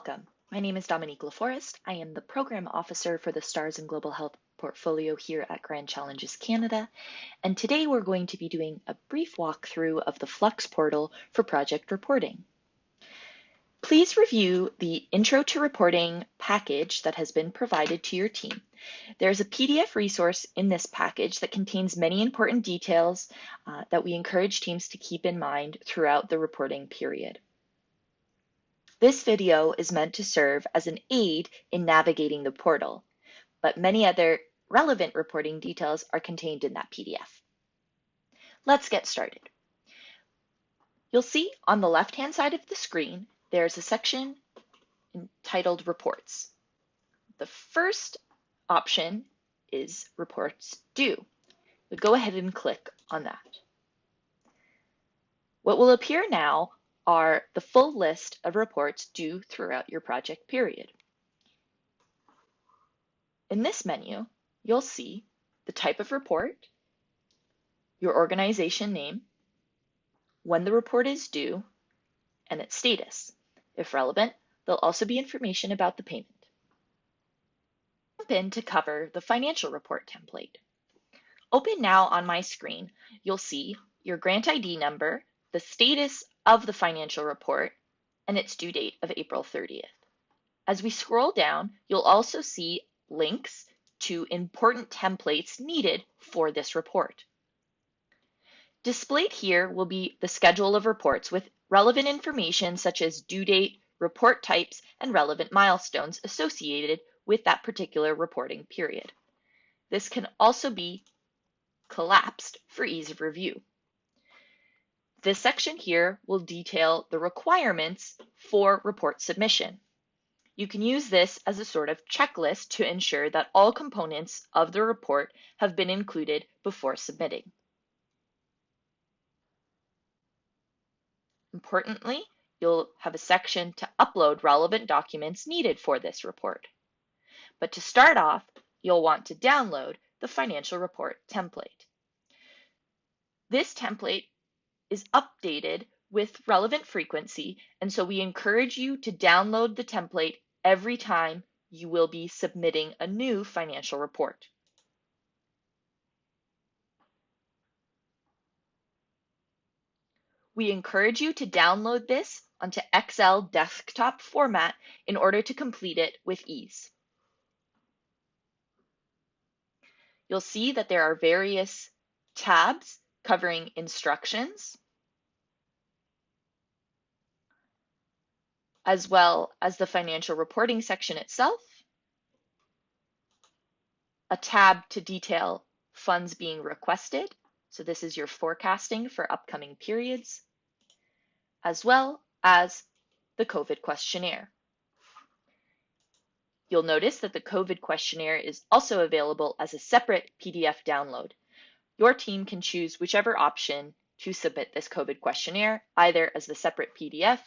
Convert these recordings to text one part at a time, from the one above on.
Welcome. My name is Dominique LaForest. I am the Program Officer for the STARS and Global Health portfolio here at Grand Challenges Canada, and today we're going to be doing a brief walkthrough of the Fluxx portal for project reporting. Please review the Intro to Reporting package that has been provided to your team. There's a PDF resource in this package that contains many important details that we encourage teams to keep in mind throughout the reporting period. This video is meant to serve as an aid in navigating the portal, but many other relevant reporting details are contained in that PDF. Let's get started. You'll see on the left-hand side of the screen, there's a section entitled Reports. The first option is Reports Due. We'll go ahead and click on that. What will appear now are the full list of reports due throughout your project period. In this menu, you'll see the type of report, your organization name, when the report is due, and its status. If relevant, there'll also be information about the payment. Jump in to cover the financial report template. Open now on my screen, you'll see your grant ID number, the status of the financial report, and its due date of April 30th. As we scroll down, you'll also see links to important templates needed for this report. Displayed here will be the schedule of reports with relevant information such as due date, report types, and relevant milestones associated with that particular reporting period. This can also be collapsed for ease of review. This section here will detail the requirements for report submission. You can use this as a sort of checklist to ensure that all components of the report have been included before submitting. Importantly, you'll have a section to upload relevant documents needed for this report. But to start off, you'll want to download the financial report template. This template is updated with relevant frequency, and so we encourage you to download the template every time you will be submitting a new financial report. We encourage you to download this onto Excel desktop format in order to complete it with ease. You'll see that there are various tabs covering instructions, as well as the financial reporting section itself, a tab to detail funds being requested, so this is your forecasting for upcoming periods, as well as the COVID questionnaire. You'll notice that the COVID questionnaire is also available as a separate PDF download. Your team can choose whichever option to submit this COVID questionnaire, either as the separate PDF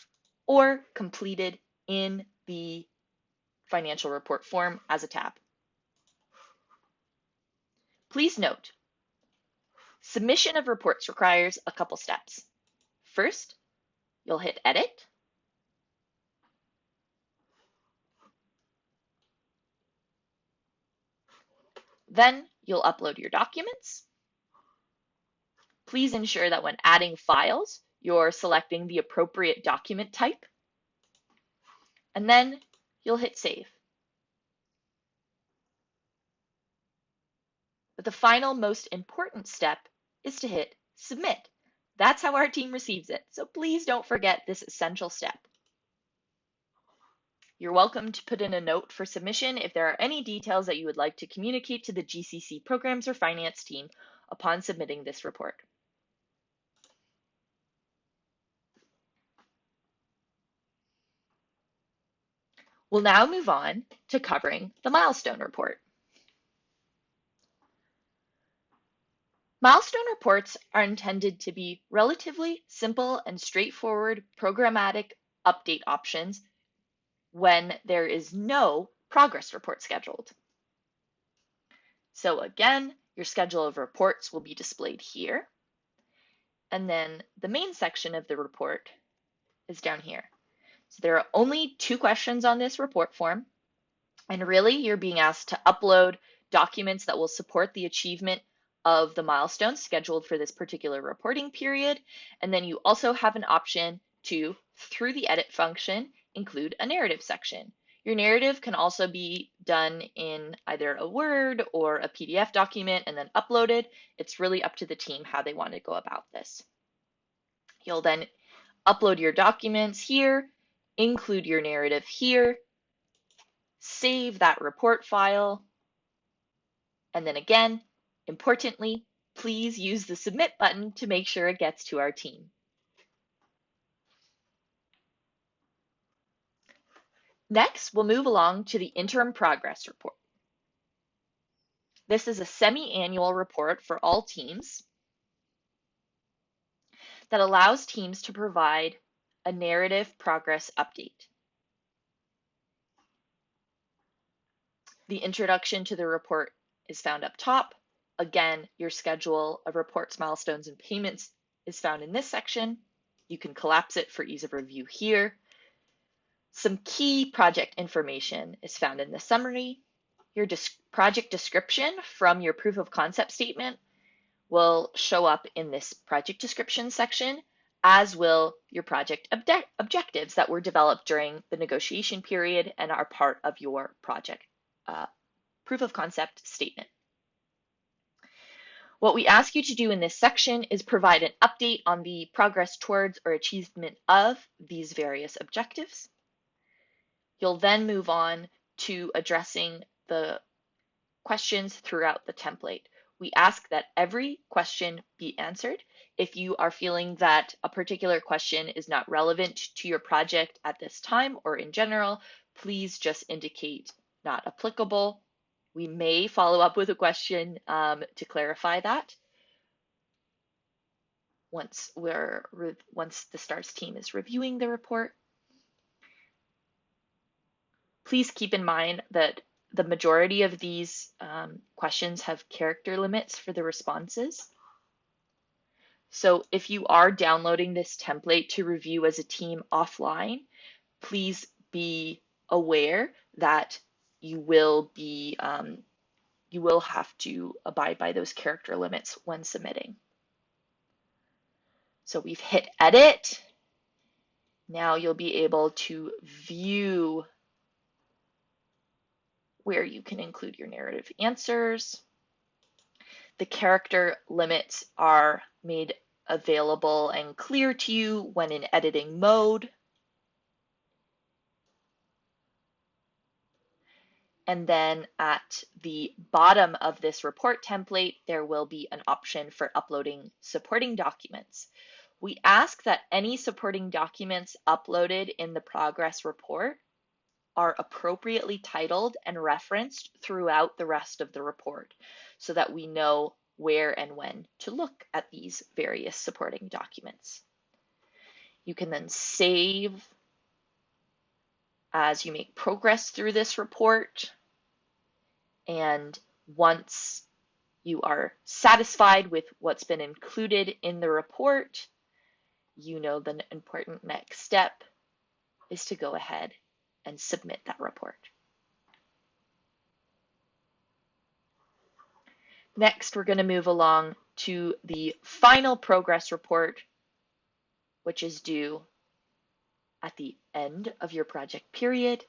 or completed in the financial report form as a tab. Please note, submission of reports requires a couple steps. First, you'll hit Edit. Then you'll upload your documents. Please ensure that when adding files, you're selecting the appropriate document type. And then you'll hit Save. But the final most important step is to hit Submit. That's how our team receives it, so please don't forget this essential step. You're welcome to put in a note for submission if there are any details that you would like to communicate to the GCC Programs or Finance team upon submitting this report. We'll now move on to covering the Milestone Report. Milestone reports are intended to be relatively simple and straightforward programmatic update options when there is no progress report scheduled. So again, your schedule of reports will be displayed here. And then the main section of the report is down here. So there are only 2 questions on this report form, and really you're being asked to upload documents that will support the achievement of the milestones scheduled for this particular reporting period. And then you also have an option to, through the edit function, include a narrative section. Your narrative can also be done in either a Word or a PDF document and then uploaded. It's really up to the team how they want to go about this. You'll then upload your documents here, include your narrative here, save that report file, and then again, importantly, please use the submit button to make sure it gets to our team. Next, we'll move along to the interim progress report. This is a semi-annual report for all teams that allows teams to provide a narrative progress update. The introduction to the report is found up top. Again, your schedule of reports, milestones, and payments is found in this section. You can collapse it for ease of review here. Some key project information is found in the summary. Your project description from your proof of concept statement will show up in this project description section, as will your project objectives that were developed during the negotiation period and are part of your project proof of concept statement. What we ask you to do in this section is provide an update on the progress towards or achievement of these various objectives. You'll then move on to addressing the questions throughout the template. We ask that every question be answered. If you are feeling that a particular question is not relevant to your project at this time or in general, please just indicate not applicable. We may follow up with a question to clarify that once the STARS team is reviewing the report. Please keep in mind that the majority of these questions have character limits for the responses. So if you are downloading this template to review as a team offline, please be aware that you will have to abide by those character limits when submitting. So we've hit edit. Now you'll be able to view where you can include your narrative answers. The character limits are made available and clear to you when in editing mode. And then at the bottom of this report template, there will be an option for uploading supporting documents. We ask that any supporting documents uploaded in the progress report are appropriately titled and referenced throughout the rest of the report so that we know where and when to look at these various supporting documents. You can then save as you make progress through this report. And once you are satisfied with what's been included in the report, you know the important next step is to go ahead and submit that report. Next, we're going to move along to the final progress report, which is due at the end of your project period,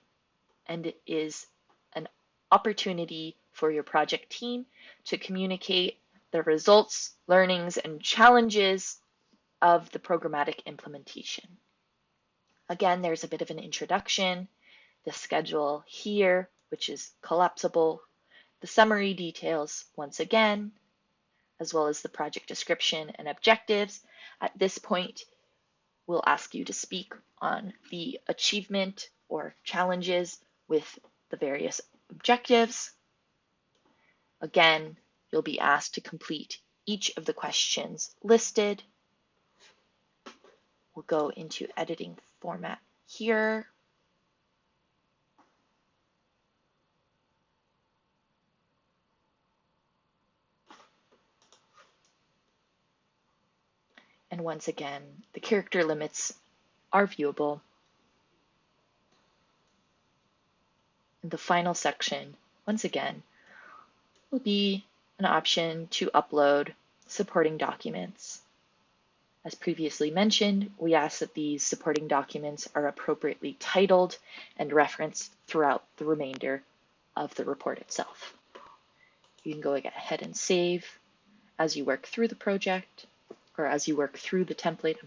and it is an opportunity for your project team to communicate the results, learnings, and challenges of the programmatic implementation. Again, there's a bit of an introduction, the schedule here, which is collapsible, the summary details once again, as well as the project description and objectives. At this point, we'll ask you to speak on the achievement or challenges with the various objectives. Again, you'll be asked to complete each of the questions listed. We'll go into editing format here. And once again, the character limits are viewable. The final section, once again, will be an option to upload supporting documents. As previously mentioned, we ask that these supporting documents are appropriately titled and referenced throughout the remainder of the report itself. You can go ahead and save as you work through the project, or as you work through the template,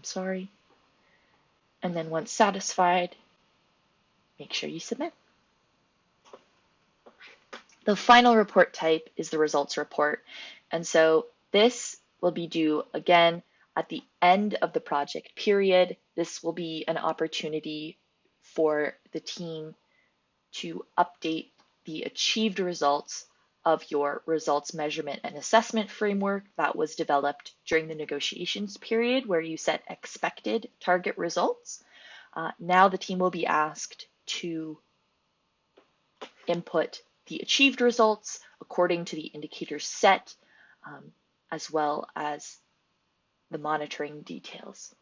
and then once satisfied, make sure you submit. The final report type is the results report, and so this will be due again at the end of the project period. This will be an opportunity for the team to update the achieved results of your results measurement and assessment framework that was developed during the negotiations period where you set expected target results. Now the team will be asked to input the achieved results according to the indicators set, as well as the monitoring details.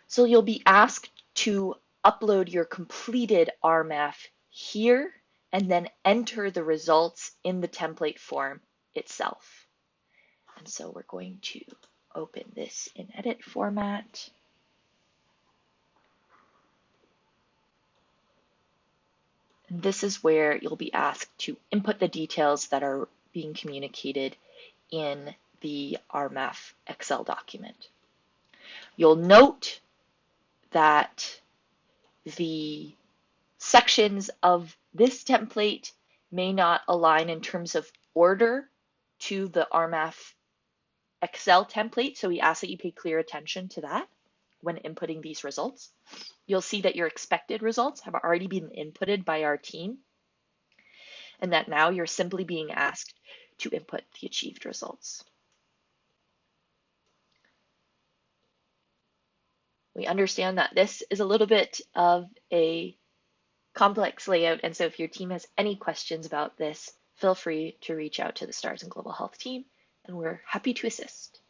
So you'll be asked to upload your completed RMAF here and then enter the results in the template form itself. And so we're going to open this in edit format. And this is where you'll be asked to input the details that are being communicated in the RMAF Excel document. You'll note that the sections of this template may not align in terms of order to the RMAF Excel template, so we ask that you pay clear attention to that when inputting these results. You'll see that your expected results have already been inputted by our team, and that now you're simply being asked to input the achieved results. We understand that this is a little bit of a complex layout, and so if your team has any questions about this, feel free to reach out to the Stars and Global Health team, and we're happy to assist.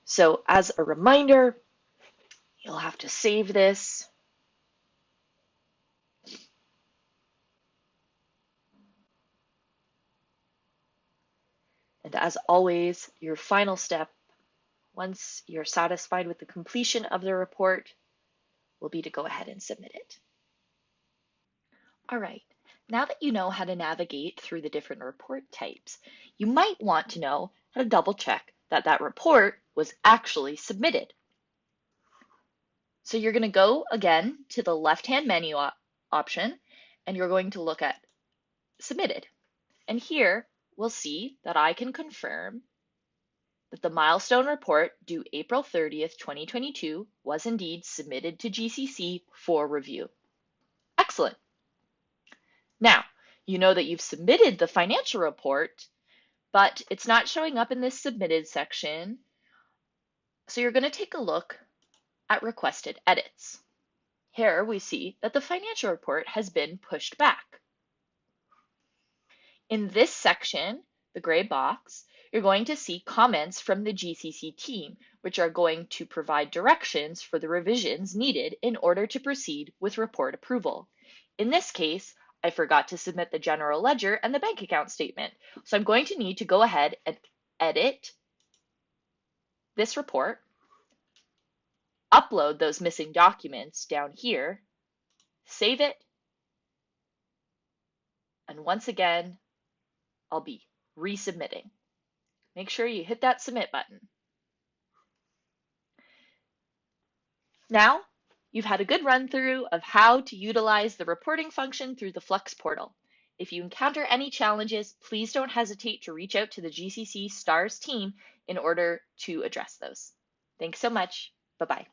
So as a reminder, you'll have to save this. And as always, your final step, once you're satisfied with the completion of the report, will be to go ahead and submit it. All right, now that you know how to navigate through the different report types, you might want to know how to double check that that report was actually submitted. So you're going to go again to the left-hand menu option, and you're going to look at submitted. And here we'll see that I can confirm that the milestone report due April 30th, 2022 was indeed submitted to GCC for review. Excellent. Now, you know that you've submitted the financial report, but it's not showing up in this submitted section. So you're going to take a look at requested edits. Here we see that the financial report has been pushed back. In this section, the gray box, you're going to see comments from the GCC team, which are going to provide directions for the revisions needed in order to proceed with report approval. In this case, I forgot to submit the general ledger and the bank account statement. So I'm going to need to go ahead and edit this report, upload those missing documents down here, save it, and once again, I'll be resubmitting. Make sure you hit that submit button. Now, you've had a good run through of how to utilize the reporting function through the Fluxx portal. If you encounter any challenges, please don't hesitate to reach out to the GCC STARS team in order to address those. Thanks so much. Bye-bye.